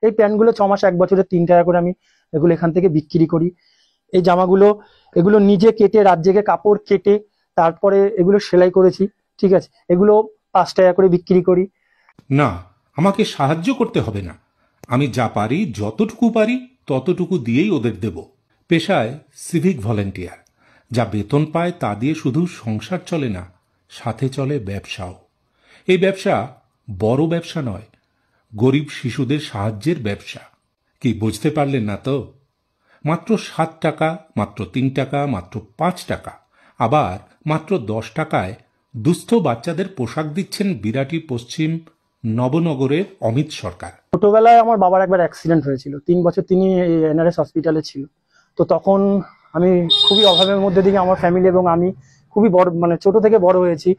এই প্যান্টগুলো 6 মাস 1 বছরে 3 টাকা করে আমি এগুলো এখান থেকে বিক্রি করি। এই জামাগুলো এগুলো নিজে কেটে রাত জেগে কাপড় কেটে তারপরে এগুলো সেলাই করেছি, ঠিক আছে, এগুলো 5 টাকা করে বিক্রি করি। না, আমাকে সাহায্য করতে হবে না, আমি যা পারি যতটুকু পারি ততটুকু দিয়েই ওদের দেব। পেশায় সিভিক ভলেন্টিয়ার, যা বেতন পায় তা দিয়ে শুধু সংসার চলে না, সাথে চলে ব্যবসাও। এই ব্যবসা বড় ব্যবসা নয়, গরিব শিশুদের সাহায্যের ব্যবসা। কি বুঝতে পারলেন না তো? মাত্র 7 টাকা, মাত্র 3 টাকা, মাত্র 5 টাকা, আবার মাত্র 10 টাকায় দুস্থ বাচ্চাদের পোশাক দিচ্ছেন বিরাটি পশ্চিম নবনগরের অমিত সরকার। ছোটবেলায় আমার বাবার একবার অ্যাক্সিডেন্ট হয়েছিল, 3 বছর তিনি এনআরএস হসপিটালে ছিল। তো তখন আমি খুবই অভাবের মধ্যে দিয়ে আমার ফ্যামিলি এবং আমি খুবই বড়, মানে ছোট থেকে বড় হয়েছি।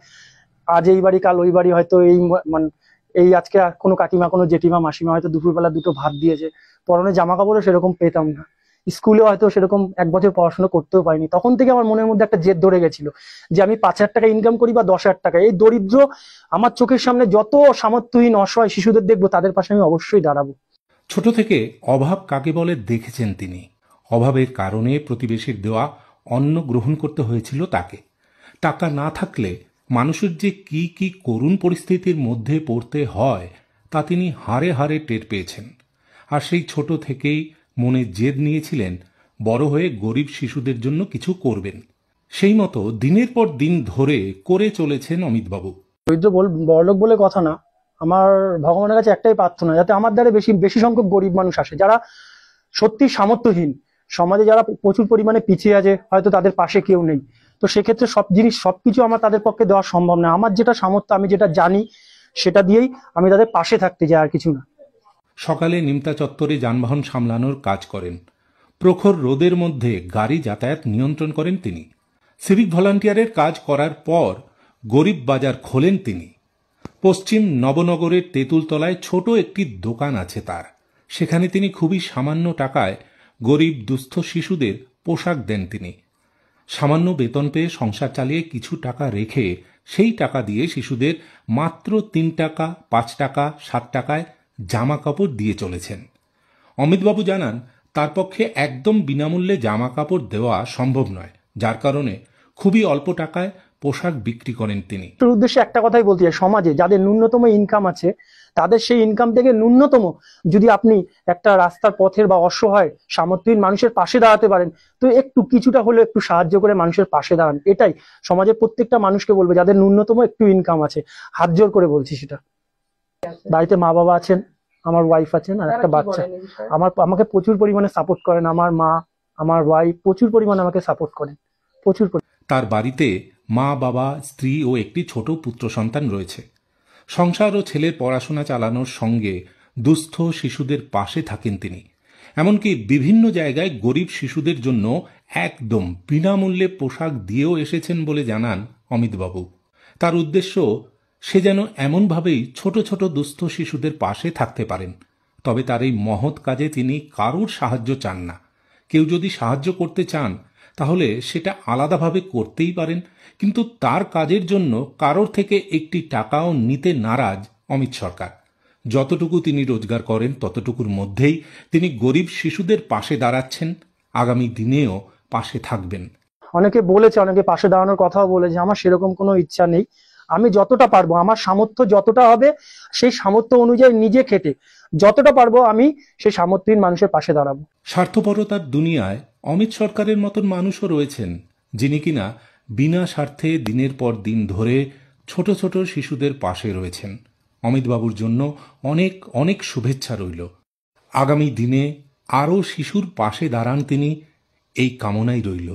আজ এই বাড়ি কাল ওই বাড়ি, হয়তো মানে এই আজকে কোনো কাকিমা কোনো জেঠিমা মাসিমা হয়তো দুপুরবেলা 2টো ভাত দিয়েছে, পরনে জামা কাপড়ও সেরকম পেতাম না, স্কুলে হয়তো সেরকম 1 বছর পড়াশোনা করতেও পারিনি। তখন থেকে আমার মনের মধ্যে একটা জেদ ধরে গেছিল যে আমি 5,000 টাকা ইনকাম করি বা 10,000 টাকা, এই দরিদ্র আমার চোখের সামনে যত সামর্থ্যহীন অসহায় শিশুদের দেখবো তাদের পাশে আমি অবশ্যই দাঁড়াবো। ছোট থেকে অভাব কাকে বলে দেখেছেন তিনি। অভাবের কারণে প্রতিবেশীর দেওয়া অন্ন গ্রহণ করতে হয়েছিল তাকে। টাকা না থাকলে মানুষের যে কি কি করুণ পরিস্থিতির মধ্যে পড়তে হয় তা তিনি হাড়ে হাড়ে টের পেয়েছেন। আর সেই ছোট থেকেই মনে জেদ নিয়েছিলেন বড় হয়ে গরিব শিশুদের জন্য কিছু করবেন। সেই মতো দিনের পর দিন ধরে করে চলেছেন অমিতবাবু। দরিদ্র বড়লোক বলে কথা না, আমার ভগবানের কাছে একটাই প্রার্থনা, যাতে আমার দ্বারা বেশি বেশি সংখ্যক গরিব মানুষ আসে, যারা সত্যি সামর্থ্যহীন, সমাজে যারা প্রচুর পরিমাণে পিছিয়ে আছে, হয়তো তাদের পাশে কেউ নেই। তো সেক্ষেত্রে সব জিনিস সবকিছু আমার তাদের পক্ষে দেওয়া সম্ভব না। আমার যেটা সামর্থ্য, আমি যেটা জানি সেটা দিয়েই আমি তাদের পাশে থাকতে চাই, আর কিছু না। সকালে নিমতা চত্বরে যানবাহন সামলানোর কাজ করেন। প্রখর রোদের মধ্যে গাড়ি যাতায়াত নিয়ন্ত্রণ করেন তিনি। সিভিক ভলান্টিয়ারের কাজ করার পর গরিব বাজার খোলেন তিনি। পশ্চিম নবনগরের তেঁতুলতলায় ছোট একটি দোকান আছে তার। সেখানে তিনি খুবই সামান্য টাকায় গরিব দুস্থ শিশুদের পোশাক দেন তিনি। সামান্য বেতন পেয়ে সংসার চালিয়ে কিছু টাকা রেখে সেই টাকা দিয়ে শিশুদের মাত্র 3 টাকা, 5 টাকা, 7 টাকায় জামা কাপড় দিয়ে চলেছেন। অমিতবাবু জানান তার পক্ষে একদম বিনামূল্যে জামা কাপড় দেওয়া সম্ভব নয়, যার কারণে খুবই অল্প টাকায় পোশাক বিক্রি করেন তিনি। উদ্দেশ্যে একটা কথাই বলতে চাই, সমাজে যাদের ন্যূনতম ইনকাম আছে তাদের সেই ইনকাম থেকে ন্যূনতম যদি আপনি একটা রাস্তার পথের বা অসহায় সামর্থ্যহীন মানুষের পাশে দাঁড়াতে পারেন, তো একটু কিছুটা হলেও একটু সাহায্য করে মানুষের পাশে দাঁড়ান। এটাই সমাজের প্রত্যেকটা মানুষকে বলবে যাদের ন্যূনতম একটু ইনকাম আছে, হাত জোর করে বলছি সেটা। বাড়িতে মা বাবা আছেন, আমার ওয়াইফ আছেন আর একটা বাচ্চা। আমাকে প্রচুর পরিমাণে সাপোর্ট করেন, আমার মা আমার ওয়াইফ প্রচুর পরিমাণে আমাকে সাপোর্ট করেন, প্রচুর। তার বাড়িতে মা বাবা, স্ত্রী ও একটি ছোট পুত্র সন্তান রয়েছে। সংসার ও ছেলের পড়াশোনা চালানোর সঙ্গে দুস্থ শিশুদের পাশে থাকেন তিনি। এমনকি বিভিন্ন জায়গায় গরিব শিশুদের জন্য একদম বিনামূল্যে পোশাক দিয়েও এসেছেন বলে জানান অমিতবাবু। তার উদ্দেশ্য সে যেন এমনভাবেই ছোট ছোট দুস্থ শিশুদের পাশে থাকতে পারেন। তবে তার এই মহৎ কাজে তিনি কারোর সাহায্য চান না। কেউ যদি সাহায্য করতে চান তাহলে সেটা আলাদাভাবে করতেই পারেন, কিন্তু তার কাজের জন্য কারোর থেকে একটি টাকাও নিতে নারাজ অমিত সরকার। যতটুকু তিনি রোজগার করেন ততটুকুর মধ্যেই তিনি গরিব শিশুদের পাশে দাঁড়াচ্ছেন, আগামী দিনেও পাশে থাকবেন। অনেকে বলেছে, অনেকে পাশে দাঁড়ানোর কথাও বলেছে, আমার সেরকম কোনো ইচ্ছা নেই। আমি যতটা পারবো, আমার সামর্থ্য যতটা হবে সেই সামর্থ্য অনুযায়ী নিজে খেটে যতটা পারবো আমি সেই সামর্থ্যহীন মানুষের পাশে দাঁড়াবো। স্বার্থপরতার দুনিয়ায় অমিত সরকারের মতন মানুষও রয়েছেন, যিনি কিনা বিনা স্বার্থে দিনের পর দিন ধরে ছোট ছোট শিশুদের পাশে রয়েছেন। অমিতবাবুর জন্য অনেক অনেক শুভেচ্ছা রইল। আগামী দিনে আরও শিশুর পাশে দাঁড়ান তিনি, এই কামনাই রইল।